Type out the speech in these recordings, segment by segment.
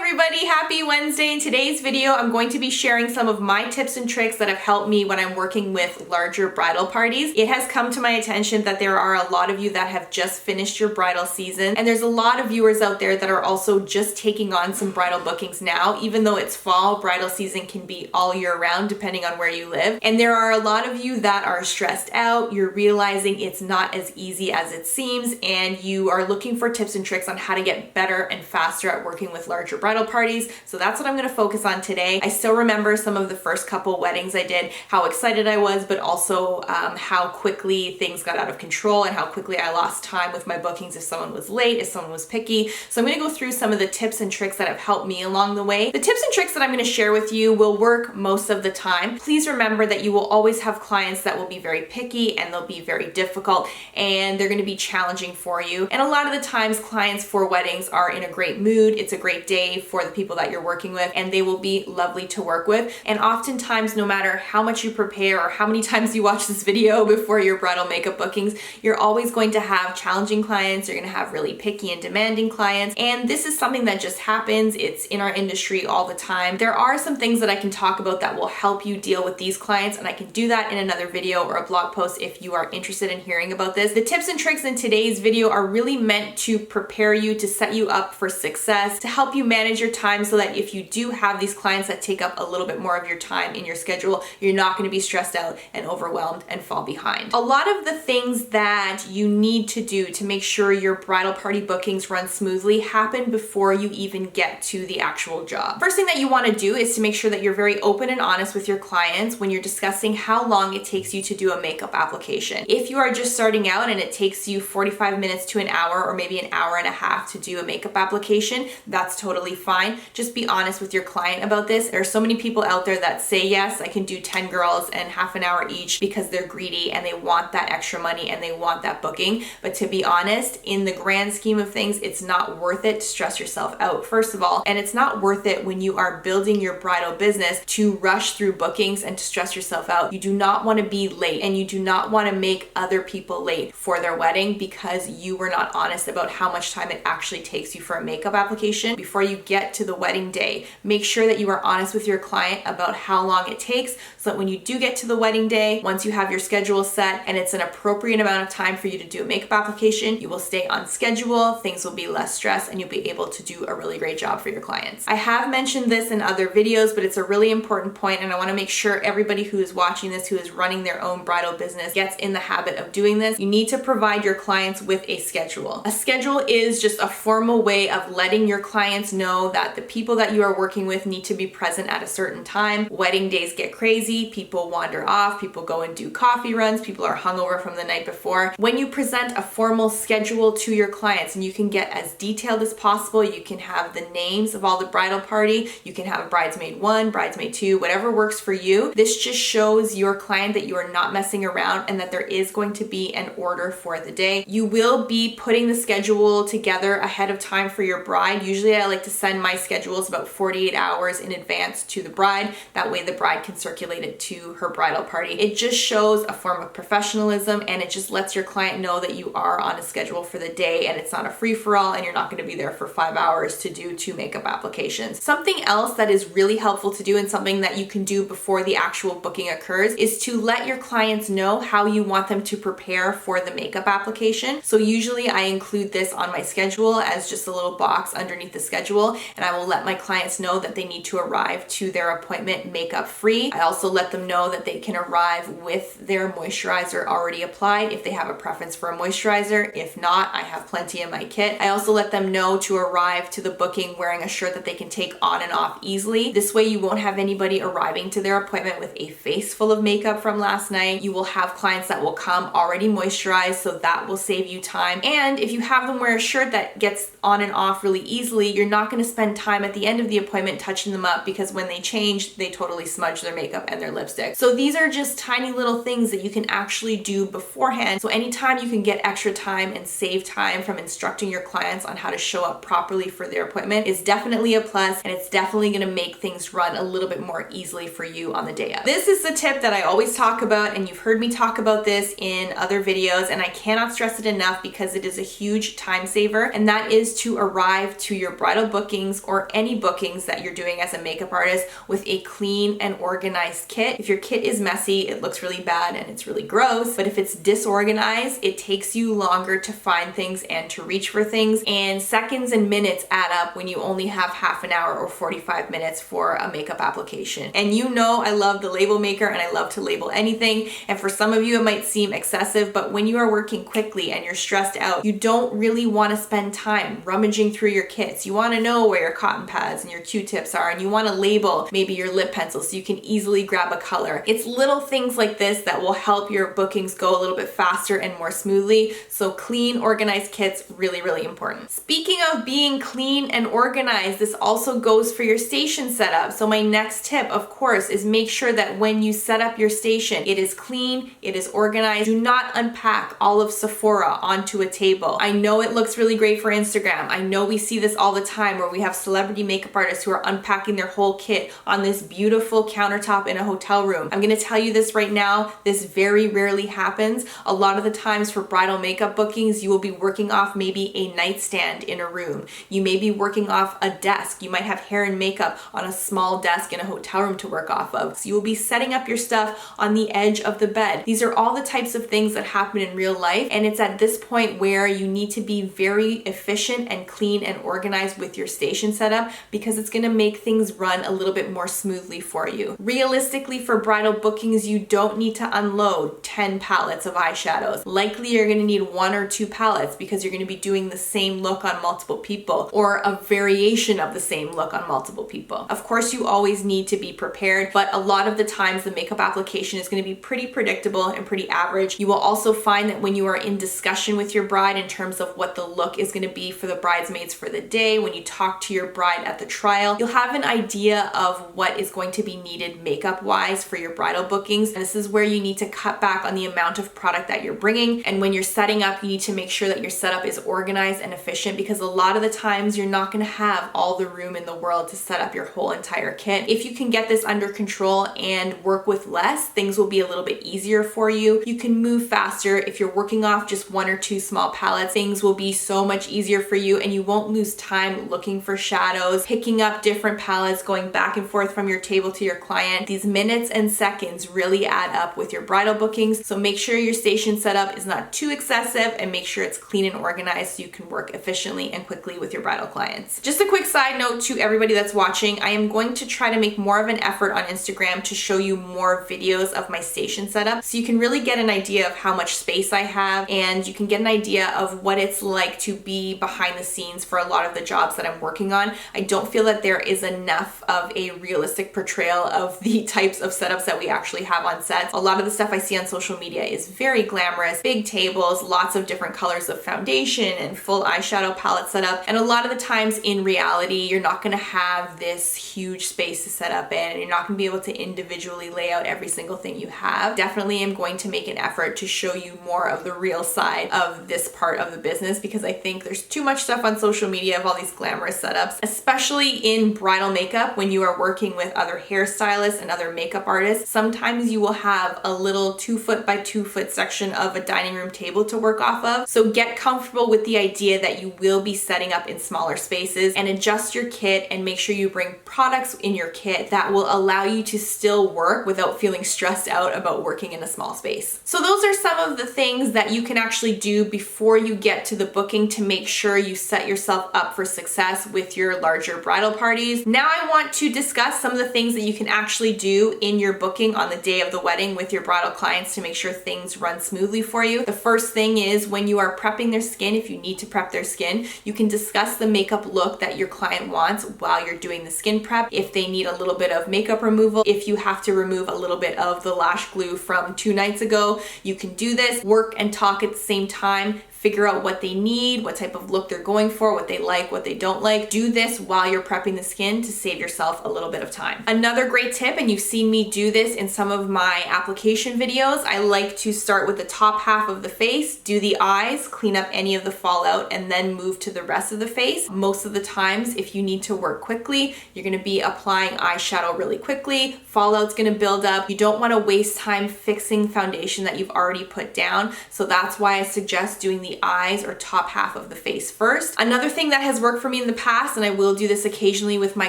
everybody, happy Wednesday. In today's video, I'm going to be sharing some of my tips and tricks that have helped me when I'm working with larger bridal parties. It has come to my attention that there are a lot of you that have just finished your bridal season, and there's a lot of viewers out there that are also just taking on some bridal bookings now. Even though it's fall, bridal season can be all year round depending on where you live. And there are a lot of you that are stressed out, you're realizing it's not as easy as it seems, and you are looking for tips and tricks on how to get better and faster at working with larger bridal parties. So that's what I'm going to focus on today. I still remember some of the first couple weddings I did, how excited I was, but also how quickly things got out of control and how quickly I lost time with my bookings if someone was late, if someone was picky. So I'm going to go through some of the tips and tricks that have helped me along the way. The tips and tricks that I'm going to share with you will work most of the time. Please remember that you will always have clients that will be very picky and they'll be very difficult and they're going to be challenging for you. And a lot of the times clients for weddings are in a great mood. It's a great day for the people that you're working with and they will be lovely to work with. And oftentimes, no matter how much you prepare or how many times you watch this video before your bridal makeup bookings, you're always going to have challenging clients. You're going to have really picky and demanding clients. And this is something that just happens. It's in our industry all the time. There are some things that I can talk about that will help you deal with these clients, and I can do that in another video or a blog post if you are interested in hearing about this. The tips and tricks in today's video are really meant to prepare you, to set you up for success, to help you manage your time so that if you do have these clients that take up a little bit more of your time in your schedule, you're not going to be stressed out and overwhelmed and fall behind. A lot of the things that you need to do to make sure your bridal party bookings run smoothly happen before you even get to the actual job. First thing that you want to do is to make sure that you're very open and honest with your clients when you're discussing how long it takes you to do a makeup application. If you are just starting out and it takes you 45 minutes to an hour or maybe an hour and a half to do a makeup application, that's totally fine. Just be honest with your client about this. There are so many people out there that say, yes, I can do 10 girls and half an hour each because they're greedy and they want that extra money and they want that booking. But to be honest, in the grand scheme of things, it's not worth it to stress yourself out, first of all. And it's not worth it when you are building your bridal business to rush through bookings and to stress yourself out. You do not want to be late and you do not want to make other people late for their wedding because you were not honest about how much time it actually takes you for a makeup application before you get to the wedding day. Make sure that you are honest with your client about how long it takes so that when you do get to the wedding day, once you have your schedule set and it's an appropriate amount of time for you to do a makeup application, you will stay on schedule, things will be less stress, and you'll be able to do a really great job for your clients. I have mentioned this in other videos, but it's a really important point and I want to make sure everybody who is watching this, who is running their own bridal business, gets in the habit of doing this. You need to provide your clients with a schedule. A schedule is just a formal way of letting your clients know that the people that you are working with need to be present at a certain time. Wedding days get crazy, people wander off, people go and do coffee runs, people are hungover from the night before. When you present a formal schedule to your clients, and you can get as detailed as possible, you can have the names of all the bridal party, you can have bridesmaid 1, bridesmaid 2, whatever works for you. This just shows your client that you are not messing around and that there is going to be an order for the day. You will be putting the schedule together ahead of time for your bride. Usually I like to send my schedules about 48 hours in advance to the bride. That way the bride can circulate it to her bridal party. It just shows a form of professionalism and it just lets your client know that you are on a schedule for the day and it's not a free-for-all and you're not going to be there for 5 hours to do 2 makeup applications. Something else that is really helpful to do and something that you can do before the actual booking occurs is to let your clients know how you want them to prepare for the makeup application. So usually I include this on my schedule as just a little box underneath the schedule, and I will let my clients know that they need to arrive to their appointment makeup free. I also let them know that they can arrive with their moisturizer already applied if they have a preference for a moisturizer. If not, I have plenty in my kit. I also let them know to arrive to the booking wearing a shirt that they can take on and off easily. This way you won't have anybody arriving to their appointment with a face full of makeup from last night. You will have clients that will come already moisturized, so that will save you time. And if you have them wear a shirt that gets on and off really easily, you're not going to spend time at the end of the appointment touching them up because when they change, they totally smudge their makeup and their lipstick. So these are just tiny little things that you can actually do beforehand. So anytime you can get extra time and save time from instructing your clients on how to show up properly for their appointment is definitely a plus, and it's definitely going to make things run a little bit more easily for you on the day of. This is the tip that I always talk about, and you've heard me talk about this in other videos, and I cannot stress it enough because it is a huge time saver, and that is to arrive to your bridal bookings or any bookings that you're doing as a makeup artist with a clean and organized kit. If your kit is messy, it looks really bad and it's really gross, but if it's disorganized, it takes you longer to find things and to reach for things, and seconds and minutes add up when you only have half an hour or 45 minutes for a makeup application. And you know I love the label maker and I love to label anything, and for some of you it might seem excessive, but when you are working quickly and you're stressed out, you don't really want to spend time rummaging through your kits. You want to know where your cotton pads and your Q-tips are, and you want to label maybe your lip pencil so you can easily grab a color. It's little things like this that will help your bookings go a little bit faster and more smoothly. So clean, organized kits, really, really important. Speaking of being clean and organized, this also goes for your station setup. So my next tip, of course, is make sure that when you set up your station, it is clean, it is organized. Do not unpack all of Sephora onto a table. I know it looks really great for Instagram. I know we see this all the time where we have celebrity makeup artists who are unpacking their whole kit on this beautiful countertop in a hotel room. I'm gonna tell you this right now, this very rarely happens. A lot of the times for bridal makeup bookings, you will be working off maybe a nightstand in a room. You may be working off a desk. You might have hair and makeup on a small desk in a hotel room to work off of. So you will be setting up your stuff on the edge of the bed. These are all the types of things that happen in real life, and it's at this point where you need to be very efficient and clean and organized with your station setup, because it's gonna make things run a little bit more smoothly for you. Realistically, for bridal bookings, you don't need to unload 10 palettes of eyeshadows. Likely you're gonna need 1 or 2 palettes because you're gonna be doing the same look on multiple people, or a variation of the same look on multiple people. Of course, you always need to be prepared, but a lot of the times the makeup application is gonna be pretty predictable and pretty average. You will also find that when you are in discussion with your bride in terms of what the look is gonna be for the bridesmaids for the day, when you talk to your bride at the trial, you'll have an idea of what is going to be needed makeup-wise for your bridal bookings. And this is where you need to cut back on the amount of product that you're bringing. And when you're setting up, you need to make sure that your setup is organized and efficient, because a lot of the times you're not gonna have all the room in the world to set up your whole entire kit. If you can get this under control and work with less, things will be a little bit easier for you. You can move faster. If you're working off just 1 or 2 small palettes, things will be so much easier for you, and you won't lose time looking for shadows, picking up different palettes, going back and forth from your table to your client. These minutes and seconds really add up with your bridal bookings. So make sure your station setup is not too excessive, and make sure it's clean and organized so you can work efficiently and quickly with your bridal clients. Just a quick side note to everybody that's watching, I am going to try to make more of an effort on Instagram to show you more videos of my station setup, so you can really get an idea of how much space I have, and you can get an idea of what it's like to be behind the scenes for a lot of the jobs that I'm working on. I don't feel that there is enough of a realistic portrayal of the types of setups that we actually have on sets. A lot of the stuff I see on social media is very glamorous, big tables, lots of different colors of foundation and full eyeshadow palette setup. And a lot of the times in reality, you're not gonna have this huge space to set up in, and you're not gonna be able to individually lay out every single thing you have. Definitely am going to make an effort to show you more of the real side of this part of the business, because I think there's too much stuff on social media of all these glamorous setups, especially in bridal makeup. When you are working with other hairstylists and other makeup artists, sometimes you will have a little 2-foot by 2-foot section of a dining room table to work off of. So get comfortable with the idea that you will be setting up in smaller spaces, and adjust your kit and make sure you bring products in your kit that will allow you to still work without feeling stressed out about working in a small space. So those are some of the things that you can actually do before you get to the booking to make sure you set yourself up for success with your larger bridal parties. Now I want to discuss some of the things that you can actually do in your booking on the day of the wedding with your bridal clients to make sure things run smoothly for you. The first thing is, when you are prepping their skin, if you need to prep their skin, you can discuss the makeup look that your client wants while you're doing the skin prep. If they need a little bit of makeup removal, if you have to remove a little bit of the lash glue from 2 nights ago, you can do this. Work and talk at the same time. Figure out what they need, what type of look they're going for, what they like, what they don't like. Do this while you're prepping the skin to save yourself a little bit of time. Another great tip, and you've seen me do this in some of my application videos, I like to start with the top half of the face, do the eyes, clean up any of the fallout, and then move to the rest of the face. Most of the times, if you need to work quickly, you're gonna be applying eyeshadow really quickly, fallout's gonna build up. You don't wanna waste time fixing foundation that you've already put down, so that's why I suggest doing the the eyes or top half of the face first. Another thing that has worked for me in the past, and I will do this occasionally with my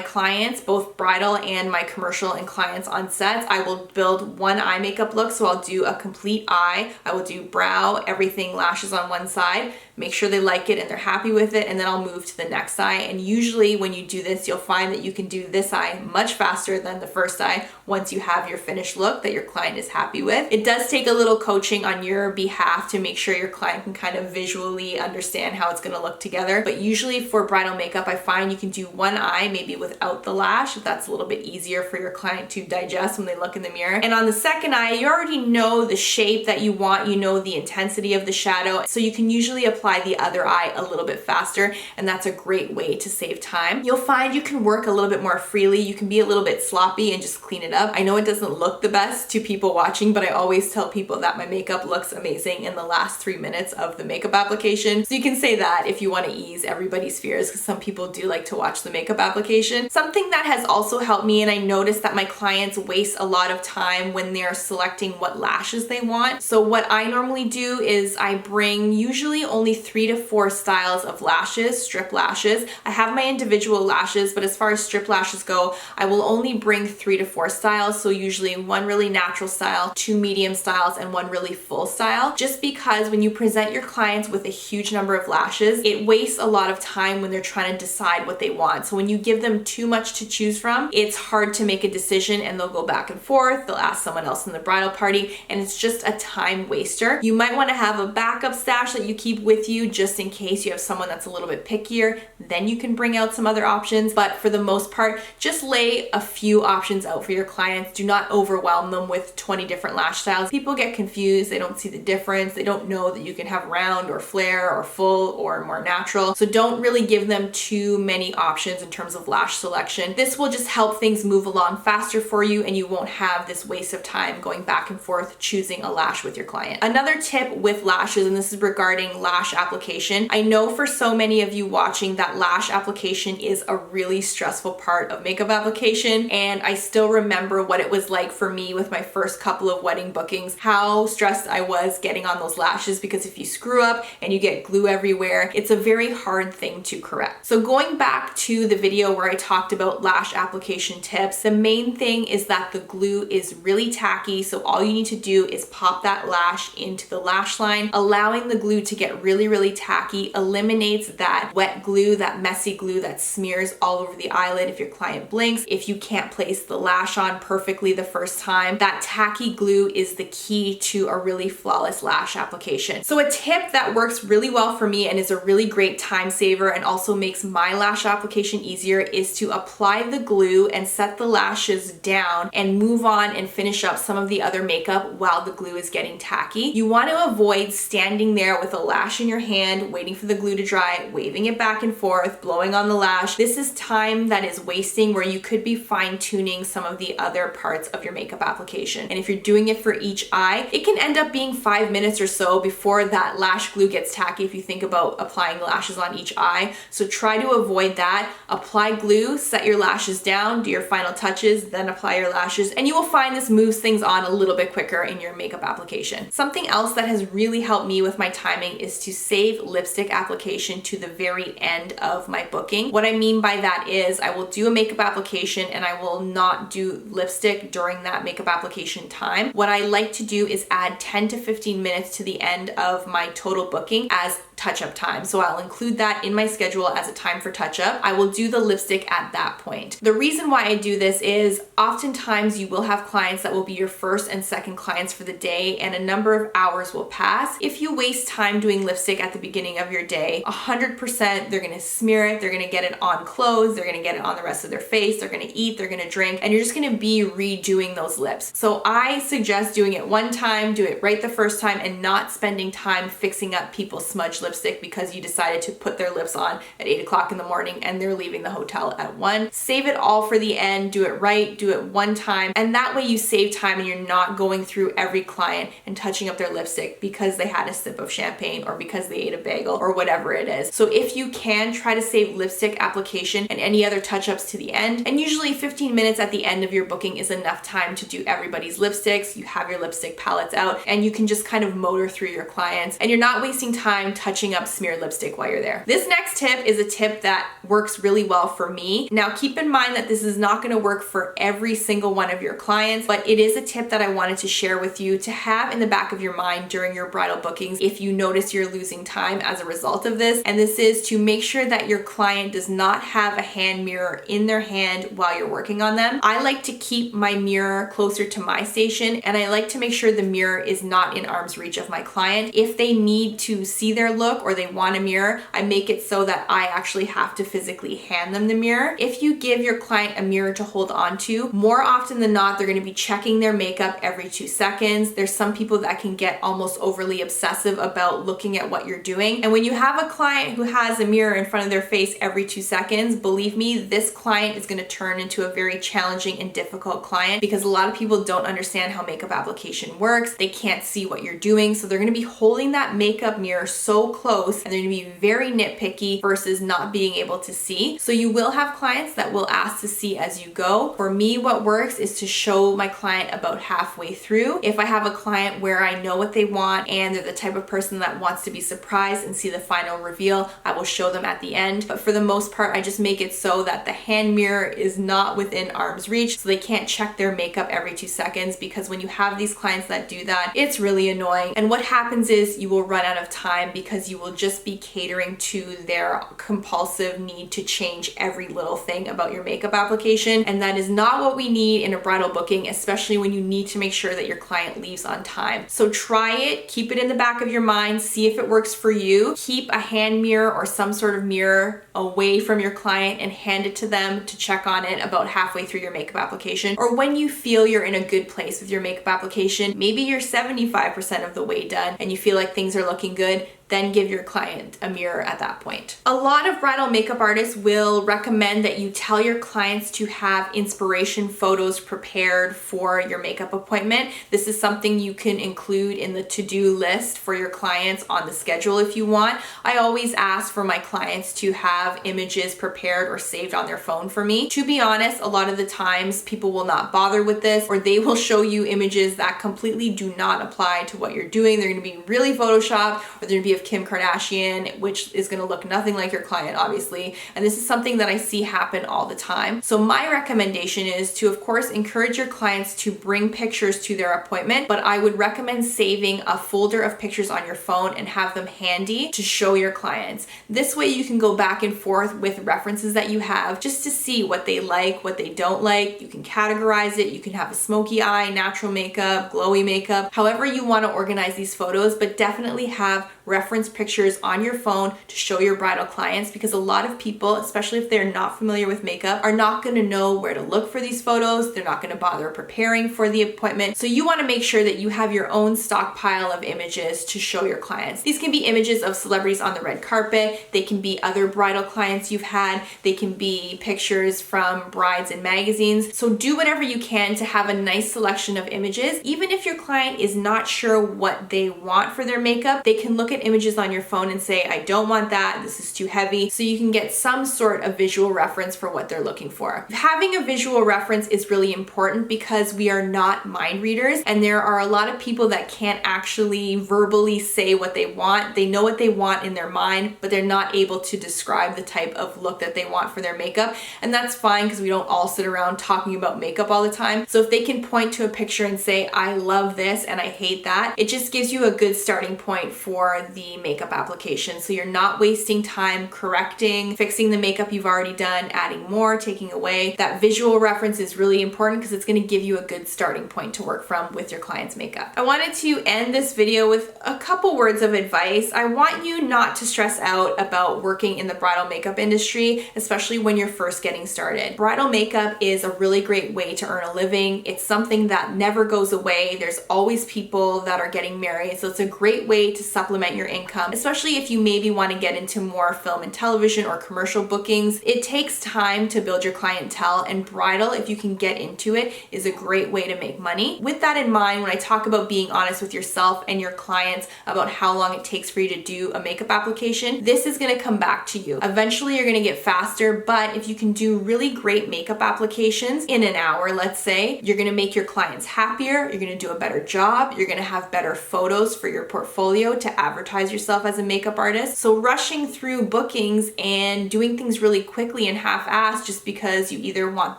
clients, both bridal and my commercial and clients on sets, I will build one eye makeup look. So I'll do a complete eye, I will do brow, everything, lashes on one side, make sure they like it and they're happy with it, and then I'll move to the next eye. And usually when you do this, you'll find that you can do this eye much faster than the first eye once you have your finished look that your client is happy with. It does take a little coaching on your behalf to make sure your client can kind of visually understand how it's going to look together. But usually for bridal makeup, I find you can do one eye maybe without the lash, if that's a little bit easier for your client to digest when they look in the mirror. And on the second eye, you already know the shape that you want, you know the intensity of the shadow, so you can usually apply the other eye a little bit faster, and that's a great way to save time. You'll find you can work a little bit more freely, you can be a little bit sloppy and just clean it up. I know it doesn't look the best to people watching, but I always tell people that my makeup looks amazing in the last 3 minutes of the makeup application. So you can say that if you want to ease everybody's fears, because some people do like to watch the makeup application. Something that has also helped me, and I noticed that my clients waste a lot of time when they're selecting what lashes they want. So what I normally do is I bring usually only 3 to 4 styles of lashes, strip lashes. I have my individual lashes, but as far as strip lashes go, I will only bring 3 to 4 styles. So usually one really natural style, 2 medium styles, and 1 really full style. Just because when you present your clients with a huge number of lashes, it wastes a lot of time when they're trying to decide what they want. So when you give them too much to choose from, it's hard to make a decision, and they'll go back and forth. They'll ask someone else in the bridal party, and it's just a time waster. You might want to have a backup stash that you keep with you just in case you have someone that's a little bit pickier. Then you can bring out some other options, but for the most part, just lay a few options out for your clients. Do not overwhelm them with 20 different lash styles. People get confused, they don't see the difference, they don't know that you can have round or flare or full or more natural. So don't really give them too many options in terms of lash selection. This will just help things move along faster for you, and you won't have this waste of time going back and forth choosing a lash with your client. Another tip with lashes, and this is regarding lash application. I know for so many of you watching that lash application is a really stressful part of makeup application, and I still remember what it was like for me with my first couple of wedding bookings, how stressed I was getting on those lashes, because if you screw up and you get glue everywhere, it's a very hard thing to correct. So going back to the video where I talked about lash application tips, the main thing is that the glue is really tacky, so all you need to do is pop that lash into the lash line. Allowing the glue to get really, really tacky eliminates that wet glue, that messy glue that smears all over the eyelid if your client blinks. If you can't place the lash on perfectly the first time, that tacky glue is the key to a really flawless lash application. So a tip that works really well for me and is a really great time saver and also makes my lash application easier is to apply the glue and set the lashes down and move on and finish up some of the other makeup while the glue is getting tacky. You want to avoid standing there with a lash in your hand, waiting for the glue to dry, waving it back and forth, blowing on the lash. This is time that is wasting where you could be fine-tuning some of the other parts of your makeup application. And if you're doing it for each eye, it can end up being 5 minutes or so before that lash glue gets tacky if you think about applying lashes on each eye. So try to avoid that. Apply glue, set your lashes down, do your final touches, then apply your lashes, and you will find this moves things on a little bit quicker in your makeup application. Something else that has really helped me with my timing is to save lipstick application to the very end of my booking. What I mean by that is I will do a makeup application and I will not do lipstick during that makeup application time. What I like to do is add 10 to 15 minutes to the end of my total booking as touch-up time. So I'll include that in my schedule as a time for touch-up. I will do the lipstick at that point. The reason why I do this is oftentimes you will have clients that will be your first and second clients for the day, and a number of hours will pass. If you waste time doing lipstick at the beginning of your day, 100% they're gonna smear it, they're gonna get it on clothes, they're gonna get it on the rest of their face, they're gonna eat, they're gonna drink, and you're just gonna be redoing those lips. So I suggest doing it one time, do it right the first time, and not spending time fixing up people's smudge lip lipstick because you decided to put their lips on at 8 o'clock in the morning and they're leaving the hotel at 1. Save it all for the end, do it right, do it one time, and that way you save time and you're not going through every client and touching up their lipstick because they had a sip of champagne or because they ate a bagel or whatever it is. So if you can, try to save lipstick application and any other touch-ups to the end, and usually 15 minutes at the end of your booking is enough time to do everybody's lipsticks. You have your lipstick palettes out and you can just kind of motor through your clients and you're not wasting time touching up smeared lipstick while you're there. This next tip is a tip that works really well for me. Now keep in mind that this is not going to work for every single one of your clients, but it is a tip that I wanted to share with you to have in the back of your mind during your bridal bookings if you notice you're losing time as a result of this. And this is to make sure that your client does not have a hand mirror in their hand while you're working on them. I like to keep my mirror closer to my station and I like to make sure the mirror is not in arm's reach of my client. If they need to see their look or they want a mirror, I make it so that I actually have to physically hand them the mirror. If you give your client a mirror to hold on to, more often than not, they're going to be checking their makeup every 2 seconds. There's some people that can get almost overly obsessive about looking at what you're doing. And when you have a client who has a mirror in front of their face every 2 seconds, believe me, this client is going to turn into a very challenging and difficult client because a lot of people don't understand how makeup application works. They can't see what you're doing. So they're going to be holding that makeup mirror so close and they're going to be very nitpicky versus not being able to see. So you will have clients that will ask to see as you go. For me, what works is to show my client about halfway through. If I have a client where I know what they want and they're the type of person that wants to be surprised and see the final reveal, I will show them at the end. But for the most part, I just make it so that the hand mirror is not within arm's reach so they can't check their makeup every 2 seconds, because when you have these clients that do that, it's really annoying. And what happens is you will run out of time because you will just be catering to their compulsive need to change every little thing about your makeup application. And that is not what we need in a bridal booking, especially when you need to make sure that your client leaves on time. So try it, keep it in the back of your mind, see if it works for you. Keep a hand mirror or some sort of mirror away from your client and hand it to them to check on it about halfway through your makeup application, or when you feel you're in a good place with your makeup application. Maybe you're 75% of the way done and you feel like things are looking good. Then give your client a mirror at that point. A lot of bridal makeup artists will recommend that you tell your clients to have inspiration photos prepared for your makeup appointment. This is something you can include in the to-do list for your clients on the schedule if you want. I always ask for my clients to have images prepared or saved on their phone for me. To be honest, a lot of the times people will not bother with this, or they will show you images that completely do not apply to what you're doing. They're going to be really photoshopped, or they're going to be of Kim Kardashian, which is going to look nothing like your client, obviously. And this is something that I see happen all the time. So my recommendation is to, of course, encourage your clients to bring pictures to their appointment, but I would recommend saving a folder of pictures on your phone and have them handy to show your clients. This way you can go back and forth with references that you have just to see what they like, what they don't like. You can categorize it. You can have a smoky eye, natural makeup, glowy makeup, however you want to organize these photos, but definitely have reference pictures on your phone to show your bridal clients, because a lot of people, especially if they're not familiar with makeup, are not going to know where to look for these photos. They're not going to bother preparing for the appointment. So you want to make sure that you have your own stockpile of images to show your clients. These can be images of celebrities on the red carpet. They can be other bridal clients you've had. They can be pictures from brides in magazines. So do whatever you can to have a nice selection of images. Even if your client is not sure what they want for their makeup, they can look at images on your phone and say, I don't want that, this is too heavy, so you can get some sort of visual reference for what they're looking for. Having a visual reference is really important because we are not mind readers, and there are a lot of people that can't actually verbally say what they want. They know what they want in their mind, but they're not able to describe the type of look that they want for their makeup, and that's fine because we don't all sit around talking about makeup all the time. So if they can point to a picture and say, I love this and I hate that, it just gives you a good starting point for the makeup application. So you're not wasting time correcting, fixing the makeup you've already done, adding more, taking away. That visual reference is really important because it's going to give you a good starting point to work from with your client's makeup. I wanted to end this video with a couple words of advice. I want you not to stress out about working in the bridal makeup industry, especially when you're first getting started. Bridal makeup is a really great way to earn a living. It's something that never goes away. There's always people that are getting married, so it's a great way to supplement your income, especially if you maybe want to get into more film and television or commercial bookings. It takes time to build your clientele, and bridal, if you can get into it, is a great way to make money. With that in mind, when I talk about being honest with yourself and your clients about how long it takes for you to do a makeup application, this is going to come back to you. Eventually you're going to get faster, but if you can do really great makeup applications in an hour, let's say, you're going to make your clients happier, you're going to do a better job, you're going to have better photos for your portfolio to advertise yourself as a makeup artist. So rushing through bookings and doing things really quickly and half-assed just because you either want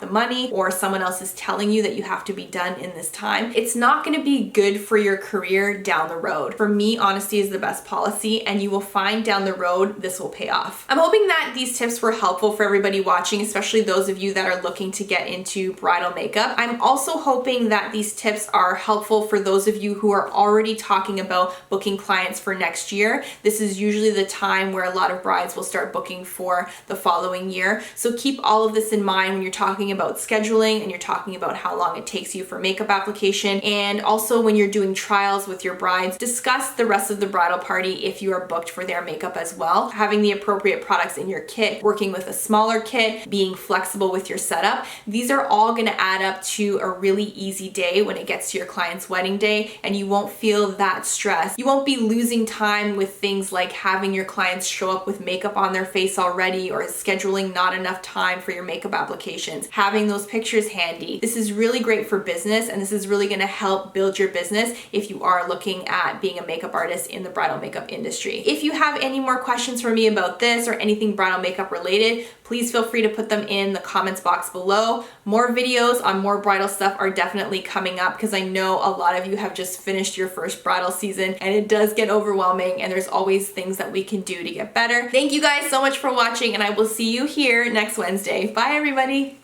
the money or someone else is telling you that you have to be done in this time, it's not going to be good for your career down the road. For me, honesty is the best policy, and you will find down the road this will pay off. I'm hoping that these tips were helpful for everybody watching, especially those of you that are looking to get into bridal makeup. I'm also hoping that these tips are helpful for those of you who are already talking about booking clients for next year. This is usually the time where a lot of brides will start booking for the following year. So keep all of this in mind when you're talking about scheduling and you're talking about how long it takes you for makeup application. And also when you're doing trials with your brides, discuss the rest of the bridal party if you are booked for their makeup as well. Having the appropriate products in your kit, working with a smaller kit, being flexible with your setup, these are all going to add up to a really easy day when it gets to your client's wedding day, and you won't feel that stress. You won't be losing time with things like having your clients show up with makeup on their face already, or scheduling not enough time for your makeup applications. Having those pictures handy. This is really great for business, and this is really going to help build your business if you are looking at being a makeup artist in the bridal makeup industry. If you have any more questions for me about this or anything bridal makeup related, please feel free to put them in the comments box below. More videos on more bridal stuff are definitely coming up because I know a lot of you have just finished your first bridal season and it does get overwhelming, and there's always things that we can do to get better. Thank you guys so much for watching, and I will see you here next Wednesday. Bye everybody.